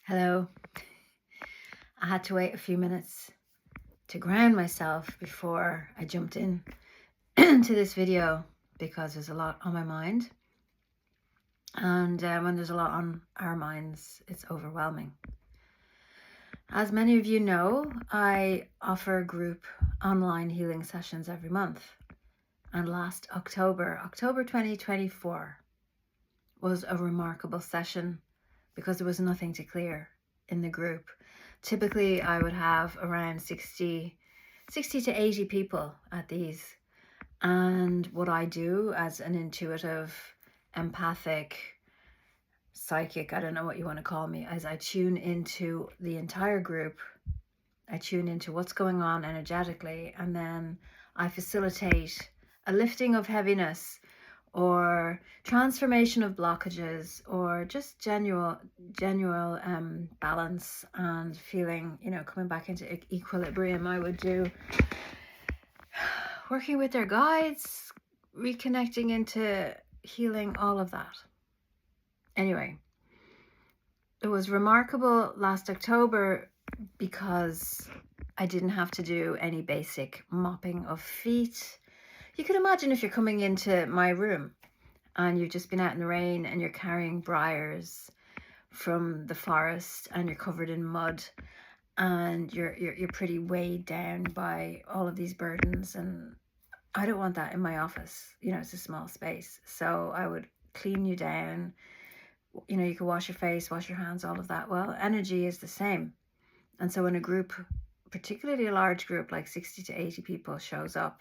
Hello. I had to wait a few minutes to ground myself before I jumped in to this video because there's a lot on my mind. And when there's a lot on our minds, it's overwhelming. As many of you know, I offer group online healing sessions every month. And last October 2024, was a remarkable session because there was nothing to clear in the group. Typically, I would have around 60 to 80 people at these. And what I do as an intuitive, empathic, psychic, I don't know what you want to call me, as I tune into the entire group. I tune into what's going on energetically, and then I facilitate a lifting of heaviness or transformation of blockages, or just genuine balance and feeling, coming back into equilibrium. I would do working with their guides, reconnecting into healing, all of that. Anyway, it was remarkable last October because I didn't have to do any basic mopping of feet. You can imagine if you're coming into my room and you've just been out in the rain and you're carrying briars from the forest and you're covered in mud and you're pretty weighed down by all of these burdens. And I don't want that in my office. It's a small space. So I would clean you down. You can wash your face, wash your hands, all of that. Well, energy is the same. And so when a group, particularly a large group like 60 to 80 people shows up,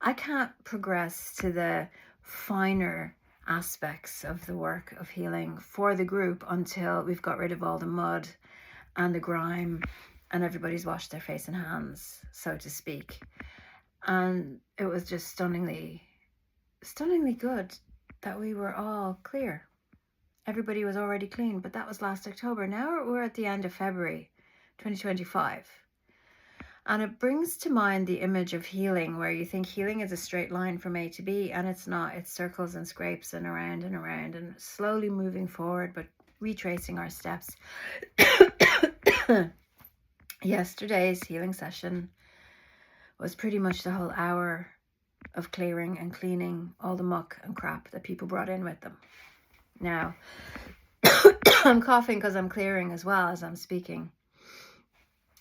I can't progress to the finer aspects of the work of healing for the group until we've got rid of all the mud and the grime and everybody's washed their face and hands, so to speak. And it was just stunningly good that we were all clear. Everybody was already clean, but that was last October. Now we're at the end of February 2025. And it brings to mind the image of healing, where you think healing is a straight line from A to B, and it's not. It's circles and scrapes and around and slowly moving forward, but retracing our steps. Yesterday's healing session was pretty much the whole hour of clearing and cleaning all the muck and crap that people brought in with them. Now, I'm coughing because I'm clearing as well as I'm speaking.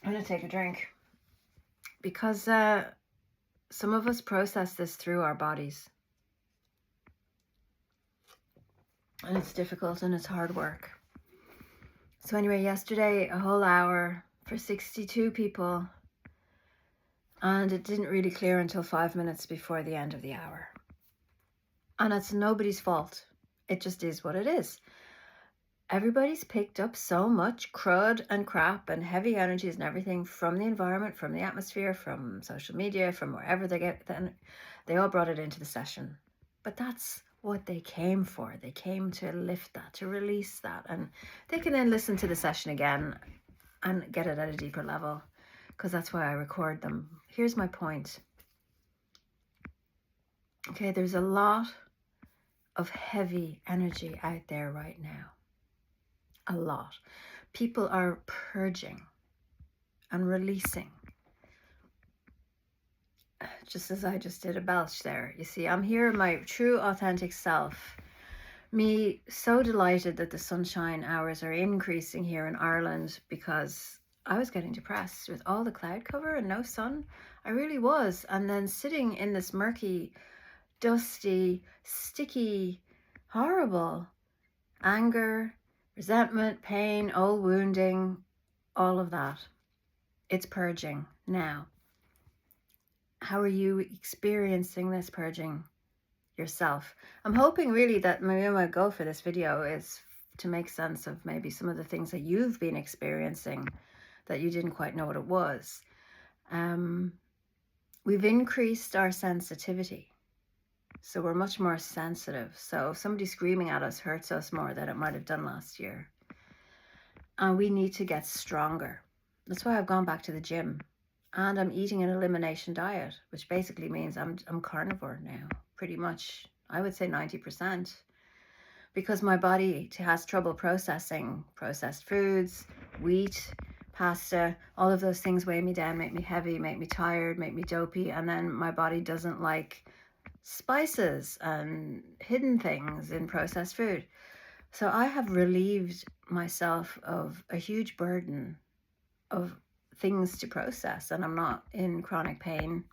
I'm going to take a drink. Because some of us process this through our bodies. And it's difficult and it's hard work. So anyway, yesterday, a whole hour for 62 people. And it didn't really clear until 5 minutes before the end of the hour. And it's nobody's fault. It just is what it is. Everybody's picked up so much crud and crap and heavy energies and everything from the environment, from the atmosphere, from social media, from wherever they get. Then they all brought it into the session. But that's what they came for. They came to lift that, to release that. And they can then listen to the session again and get it at a deeper level, because that's why I record them. Here's my point. Okay, there's a lot of heavy energy out there right now. A lot. People are purging and releasing. Just as I just did a belch there. You see, I'm here in my true authentic self. Me so delighted that the sunshine hours are increasing here in Ireland, because I was getting depressed with all the cloud cover and no sun. I really was. And then sitting in this murky, dusty, sticky, horrible anger, resentment, pain, old wounding, all of that. It's purging now. How are you experiencing this purging yourself? I'm hoping really that maybe my goal for this video is to make sense of maybe some of the things that you've been experiencing that you didn't quite know what it was. We've increased our sensitivity. So we're much more sensitive. So if somebody screaming at us hurts us more than it might have done last year. And we need to get stronger. That's why I've gone back to the gym. And I'm eating an elimination diet, which basically means I'm carnivore now, pretty much. I would say 90%. because my body has trouble processing processed foods, wheat, pasta. All of those things weigh me down, make me heavy, make me tired, make me dopey. And then my body doesn't like spices and hidden things in processed food. So I have relieved myself of a huge burden of things to process, and I'm not in chronic pain.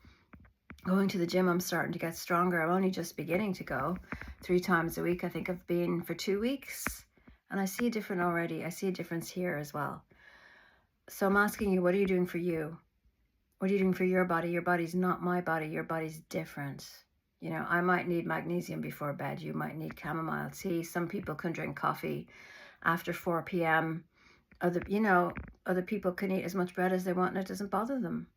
Going to the gym, I'm starting to get stronger. I'm only just beginning to go 3 times a week. I think I've been for 2 weeks, and I see a difference already. I see a difference here as well. So I'm asking you, what are you doing for you? What are you doing for your body? Your body's not my body. Your body's different. You know, I might need magnesium before bed. You might need chamomile tea. Some people can drink coffee after 4 p.m. Other people can eat as much bread as they want and it doesn't bother them.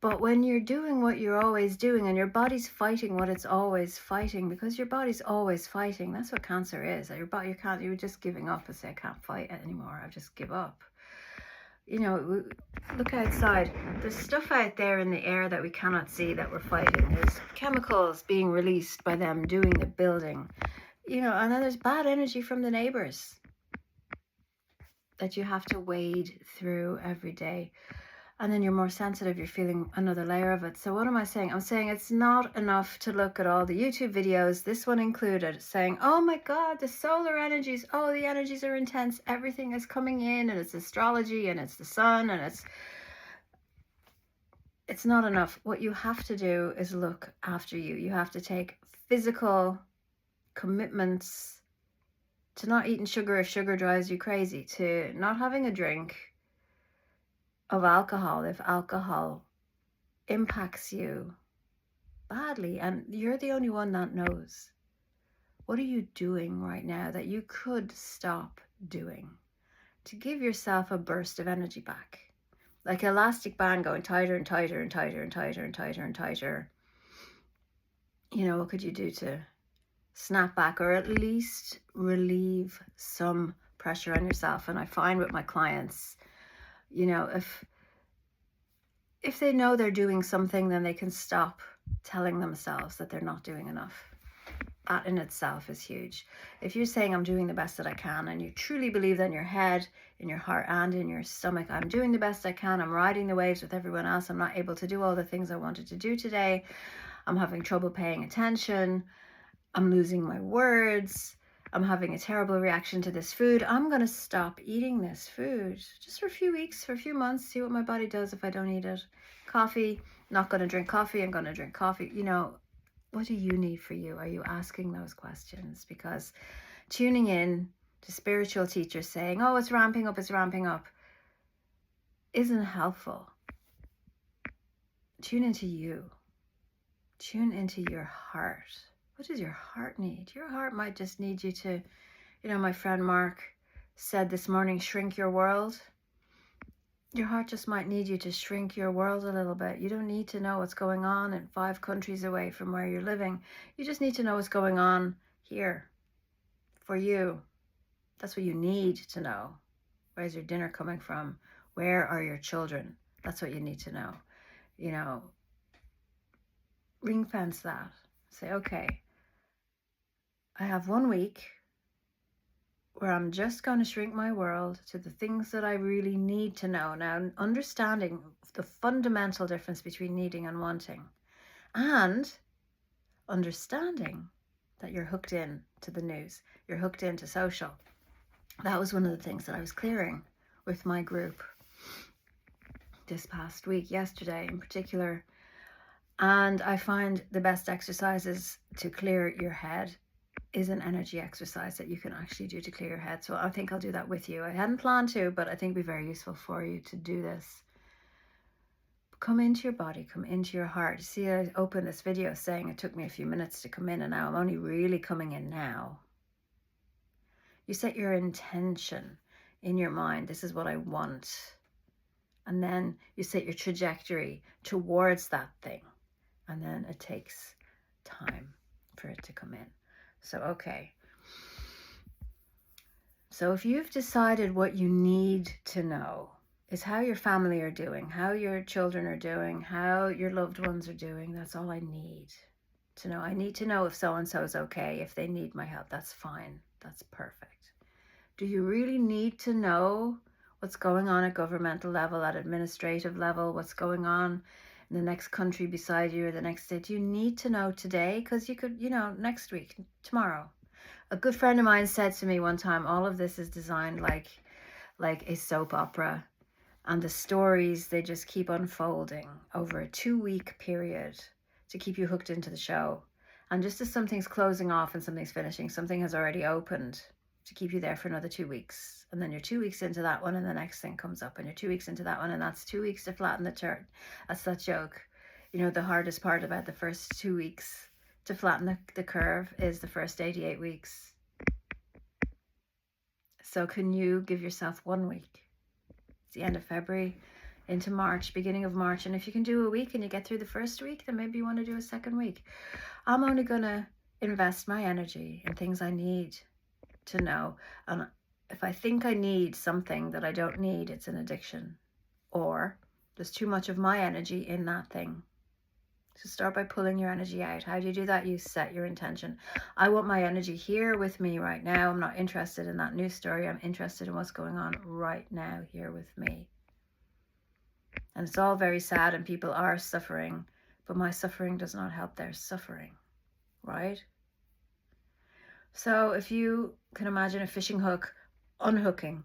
But when you're doing what you're always doing and your body's fighting what it's always fighting, because your body's always fighting, that's what cancer is. Your body, you're just giving up and say, I can't fight it anymore. I just give up. You know, look outside. There's stuff out there in the air that we cannot see that we're fighting. There's chemicals being released by them doing the building. You know, and then there's bad energy from the neighbors that you have to wade through every day. And then you're more sensitive, you're feeling another layer of it. So what am I saying? I'm saying it's not enough to look at all the YouTube videos, this one included, saying, oh my God, the solar energies, oh, the energies are intense, everything is coming in, and it's astrology, and it's the sun, and it's not enough. What you have to do is look after you. You have to take physical commitments to not eating sugar if sugar drives you crazy, to not having a drink of alcohol if alcohol impacts you badly, and you're the only one that knows. What are you doing right now that you could stop doing to give yourself a burst of energy back? Like an elastic band going tighter and tighter and tighter and tighter and tighter and tighter. You know, what could you do to snap back or at least relieve some pressure on yourself? And I find with my clients, you know, if they know they're doing something, then they can stop telling themselves that they're not doing enough. That in itself is huge. If you're saying, I'm doing the best that I can, and you truly believe that in your head, in your heart, and in your stomach, I'm doing the best I can, I'm riding the waves with everyone else, I'm not able to do all the things I wanted to do today, I'm having trouble paying attention, I'm losing my words, I'm having a terrible reaction to this food, I'm going to stop eating this food just for a few weeks, for a few months, see what my body does if I don't eat it. Coffee, not going to drink coffee, I'm going to drink coffee. You know, what do you need for you? Are you asking those questions? Because tuning in to spiritual teachers saying, oh, it's ramping up, isn't helpful. Tune into you. Tune into your heart. What does your heart need? Your heart might just need you to, you know, my friend Mark said this morning, shrink your world. Your heart just might need you to shrink your world a little bit. You don't need to know what's going on in 5 countries away from where you're living. You just need to know what's going on here for you. That's what you need to know. Where's your dinner coming from? Where are your children? That's what you need to know. You know, ring fence that. Say, okay, I have 1 week where I'm just going to shrink my world to the things that I really need to know. Now, understanding the fundamental difference between needing and wanting, and understanding that you're hooked in to the news, you're hooked into social. That was one of the things that I was clearing with my group this past week, yesterday in particular. And I find the best exercises to clear your head is an energy exercise that you can actually do to clear your head. So I think I'll do that with you. I hadn't planned to, but I think it'd be very useful for you to do this. Come into your body, come into your heart. See, I opened this video saying it took me a few minutes to come in, and now I'm only really coming in now. You set your intention in your mind. This is what I want. And then you set your trajectory towards that thing. And then it takes time for it to come in. So, okay. So if you've decided what you need to know is how your family are doing, how your children are doing, how your loved ones are doing, that's all I need to know. I need to know if so-and-so is okay, if they need my help. That's fine. That's perfect. Do you really need to know what's going on at governmental level, at administrative level, what's going on in the next country beside you or the next state? Do you need to know today? Because you could, next week, tomorrow. A good friend of mine said to me one time, all of this is designed like a soap opera. And the stories, they just keep unfolding over a 2-week period to keep you hooked into the show. And just as something's closing off and something's finishing, something has already opened to keep you there for another 2 weeks. And then you're 2 weeks into that one and the next thing comes up, and you're 2 weeks into that one, and that's 2 weeks to flatten the turn. That's that joke. The hardest part about the first 2 weeks to flatten the curve is the first 88 weeks. So can you give yourself 1 week? It's the end of February into March, beginning of March. And if you can do a week and you get through the first week, then maybe you want to do a second week. I'm only going to invest my energy in things I need to know. And if I think I need something that I don't need, it's an addiction. Or there's too much of my energy in that thing. So start by pulling your energy out. How do you do that? You set your intention. I want my energy here with me right now. I'm not interested in that news story. I'm interested in what's going on right now here with me. And it's all very sad and people are suffering, but my suffering does not help their suffering, right? So if you can imagine a fishing hook unhooking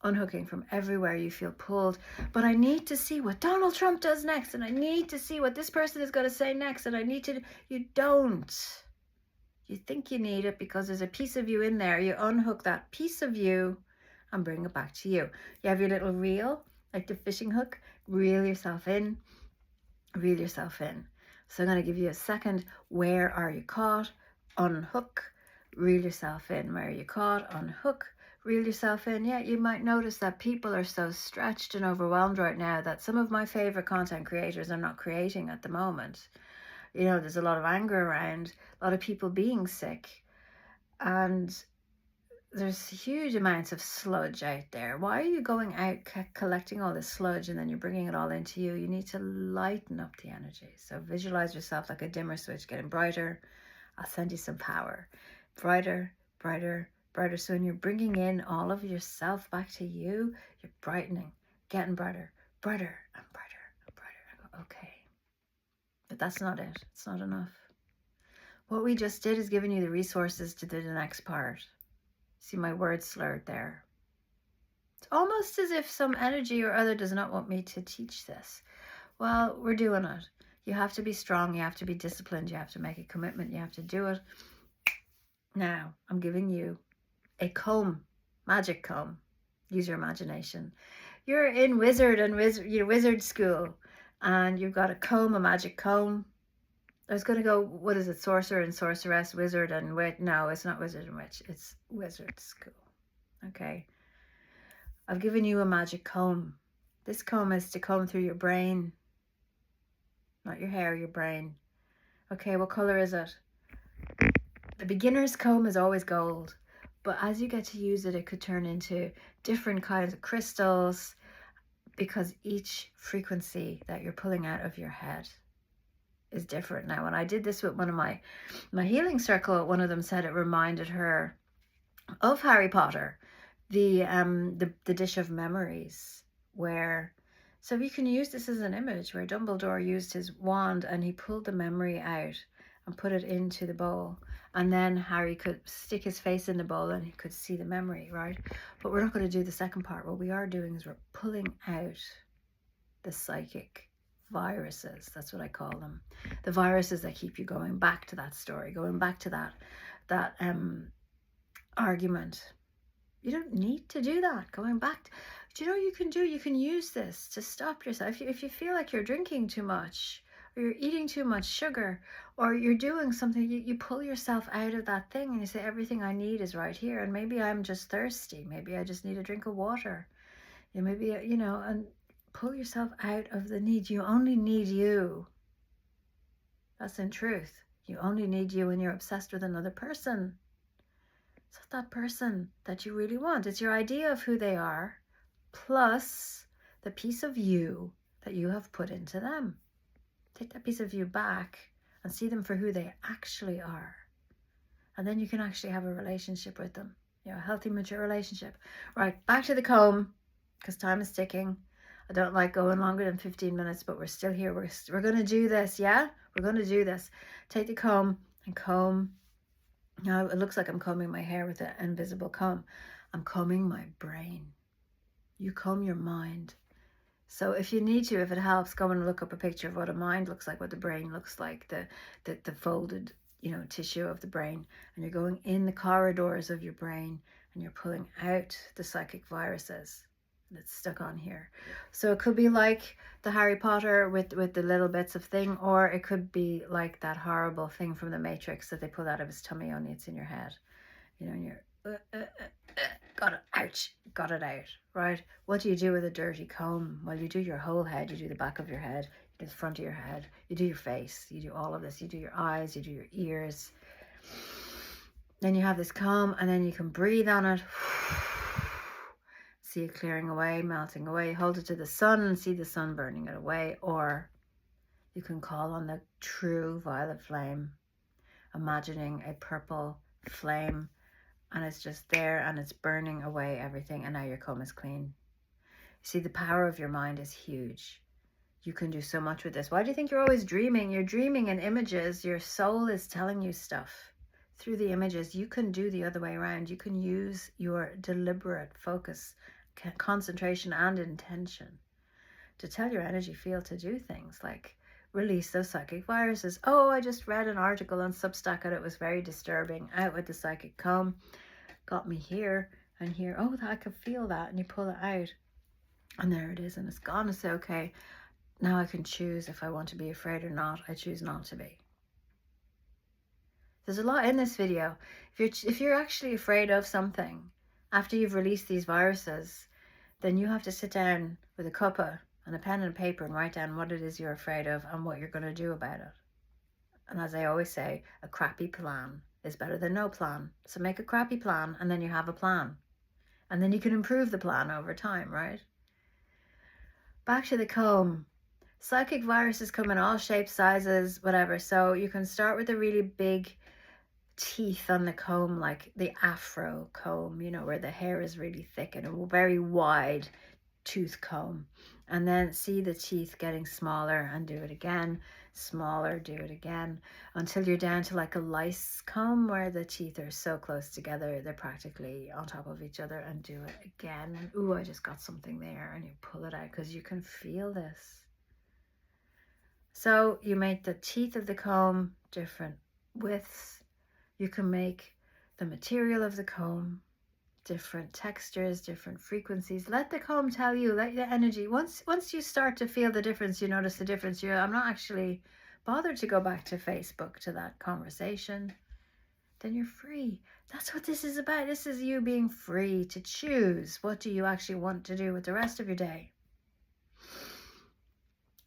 from everywhere you feel pulled, but I need to see what Donald Trump does next, and I need to see what this person is going to say next, and you don't. You think you need it because there's a piece of you in there. You unhook that piece of you and bring it back to you. You have your little reel, like the fishing hook, reel yourself in. So I'm going to give you a second. Where are you caught? Unhook, reel yourself in. Where are you caught? Unhook, reel yourself in. Yeah, you might notice that people are so stretched and overwhelmed right now that some of my favorite content creators are not creating at the moment. There's a lot of anger around, a lot of people being sick, and there's huge amounts of sludge out there. Why are you going out collecting all this sludge and then you're bringing it all into you? You need to lighten up the energy. So visualize yourself like a dimmer switch getting brighter. I'll send you some power. Brighter, brighter, brighter. So when you're bringing in all of yourself back to you, you're brightening, getting brighter, brighter and brighter and brighter. Okay. But that's not it. It's not enough. What we just did is giving you the resources to do the next part. See my words slurred there. It's almost as if some energy or other does not want me to teach this. Well, we're doing it. You have to be strong. You have to be disciplined. You have to make a commitment. You have to do it. Now, I'm giving you a comb, magic comb. Use your imagination. You're in wizard school, and you've got a comb, a magic comb. I was going to go, what is it, sorcerer and sorceress, wizard and witch. No, it's not wizard and witch. It's wizard school. Okay. I've given you a magic comb. This comb is to comb through your brain. Not your hair, your brain. Okay, what color is it? The beginner's comb is always gold. But as you get to use it, it could turn into different kinds of crystals, because each frequency that you're pulling out of your head is different. Now, when I did this with one of my healing circle, one of them said it reminded her of Harry Potter, the dish of memories, where, so you can use this as an image where Dumbledore used his wand and he pulled the memory out and put it into the bowl, and then Harry could stick his face in the bowl and he could see the memory, right? But we're not going to do the second part. What we are doing is we're pulling out the psychic viruses. That's what I call them. The viruses that keep you going back to that story, going back to that argument. You don't need to do that. Going back. Do you know what you can do? You can use this to stop yourself. If you feel like you're drinking too much, or you're eating too much sugar, or you're doing something, you pull yourself out of that thing and you say, everything I need is right here. And maybe I'm just thirsty. Maybe I just need a drink of water. Yeah, maybe, and pull yourself out of the need. You only need you. That's in truth. You only need you when you're obsessed with another person. It's not that person that you really want. It's your idea of who they are, plus the piece of you that you have put into them. Take that piece of you back and see them for who they actually are. And then you can actually have a relationship with them, a healthy, mature relationship. Right, back to the comb, because time is ticking. I don't like going longer than 15 minutes, but we're still here. We're going to do this, yeah? We're going to do this. Take the comb and comb. Now, it looks like I'm combing my hair with an invisible comb. I'm combing my brain. You comb your mind. So if you need to, if it helps, go and look up a picture of what a mind looks like, what the brain looks like, the folded, tissue of the brain. And you're going in the corridors of your brain and you're pulling out the psychic viruses that's stuck on here. So it could be like the Harry Potter with the little bits of thing, or it could be like that horrible thing from the Matrix that they pull out of his tummy, only it's in your head. And you're got it, ouch, got it out, right? What do you do with a dirty comb? Well, you do your whole head. You do the back of your head, you do the front of your head, you do your face, you do all of this, you do your eyes, you do your ears. Then you have this comb, and then you can breathe on it. See it clearing away, melting away. Hold it to the sun and see the sun burning it away. Or you can call on the true violet flame, imagining a purple flame, and it's just there and it's burning away everything, and now your comb is clean. See, the power of your mind is huge. You can do so much with this. Why do you think you're always dreaming? You're dreaming in images. Your soul is telling you stuff through the images. You can do the other way around. You can use your deliberate focus, concentration, and intention to tell your energy field to do things like release those psychic viruses. Oh, I just read an article on Substack and it was very disturbing. Out with the psychic comb, got me here and here. Oh, I could feel that. And you pull it out and there it is, and it's gone. I say, okay, now I can choose if I want to be afraid or not. I choose not to be. There's a lot in this video. If you're actually afraid of something, after you've released these viruses, then you have to sit down with a cuppa and a pen and paper and write down what it is you're afraid of and what you're going to do about it. And as I always say, a crappy plan is better than no plan. So make a crappy plan and then you have a plan. And then you can improve the plan over time, right? Back to the comb. Psychic viruses come in all shapes, sizes, whatever. So you can start with a really big teeth on the comb, like the afro comb, where the hair is really thick, and a very wide tooth comb. And then see the teeth getting smaller and do it again, smaller, do it again, until you're down to like a lice comb where the teeth are so close together they're practically on top of each other, and do it again. Ooh, I just got something there, and you pull it out because you can feel this. So you make the teeth of the comb different widths. You can make the material of the comb different textures, different frequencies. Let the comb tell you, let the energy. Once you start to feel the difference, you notice the difference. I'm not actually bothered to go back to Facebook to that conversation. Then you're free. That's what this is about. This is you being free to choose. What do you actually want to do with the rest of your day?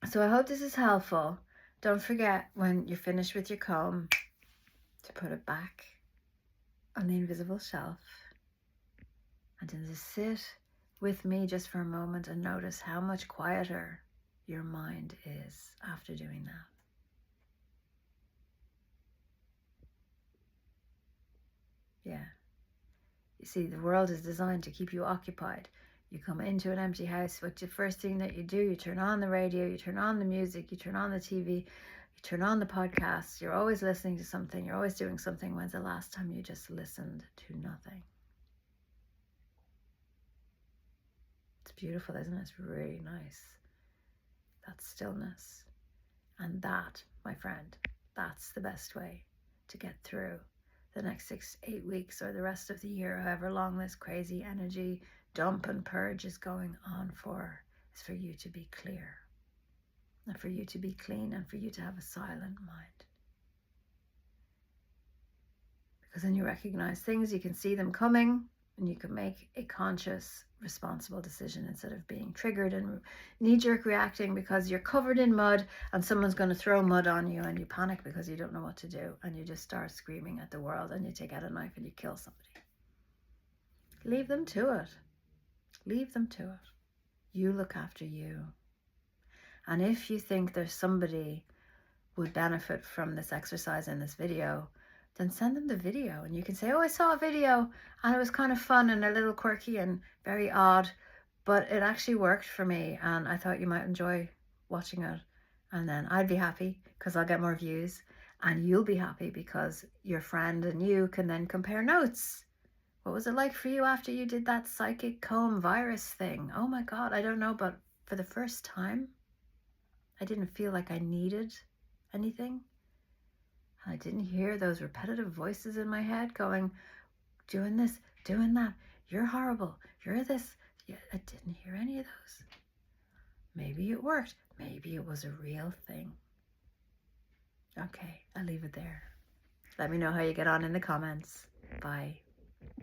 So I hope this is helpful. Don't forget, when you're finished with your comb, to put it back on the invisible shelf and to just sit with me just for a moment and notice how much quieter your mind is after doing that. Yeah. You see, the world is designed to keep you occupied. You come into an empty house, what's the first thing that you do? You turn on the radio, you turn on the music, you turn on the TV, you turn on the podcasts. You're always listening to something. You're always doing something. When's the last time you just listened to nothing? It's beautiful, isn't it? It's really nice. That's stillness. And that, my friend, that's the best way to get through the next 6-8 weeks or the rest of the year, however long this crazy energy dump and purge is going on for, is for you to be clear and for you to be clean and for you to have a silent mind. Because then you recognize things, you can see them coming, and you can make a conscious, responsible decision instead of being triggered and knee-jerk reacting because you're covered in mud and someone's going to throw mud on you and you panic because you don't know what to do and you just start screaming at the world and you take out a knife and you kill somebody. Leave them to it. Leave them to it. You look after you. And if you think there's somebody would benefit from this exercise in this video, then send them the video. And you can say, oh, I saw a video and it was kind of fun and a little quirky and very odd, but it actually worked for me and I thought you might enjoy watching it. And then I'd be happy because I'll get more views, and you'll be happy because your friend and you can then compare notes. What was it like for you after you did that psychic comb virus thing? Oh my God, I don't know, but for the first time, I didn't feel like I needed anything. I didn't hear those repetitive voices in my head going, doing this, doing that, you're horrible, you're this. Yeah, I didn't hear any of those. Maybe it worked. Maybe it was a real thing. Okay, I'll leave it there. Let me know how you get on in the comments. Bye.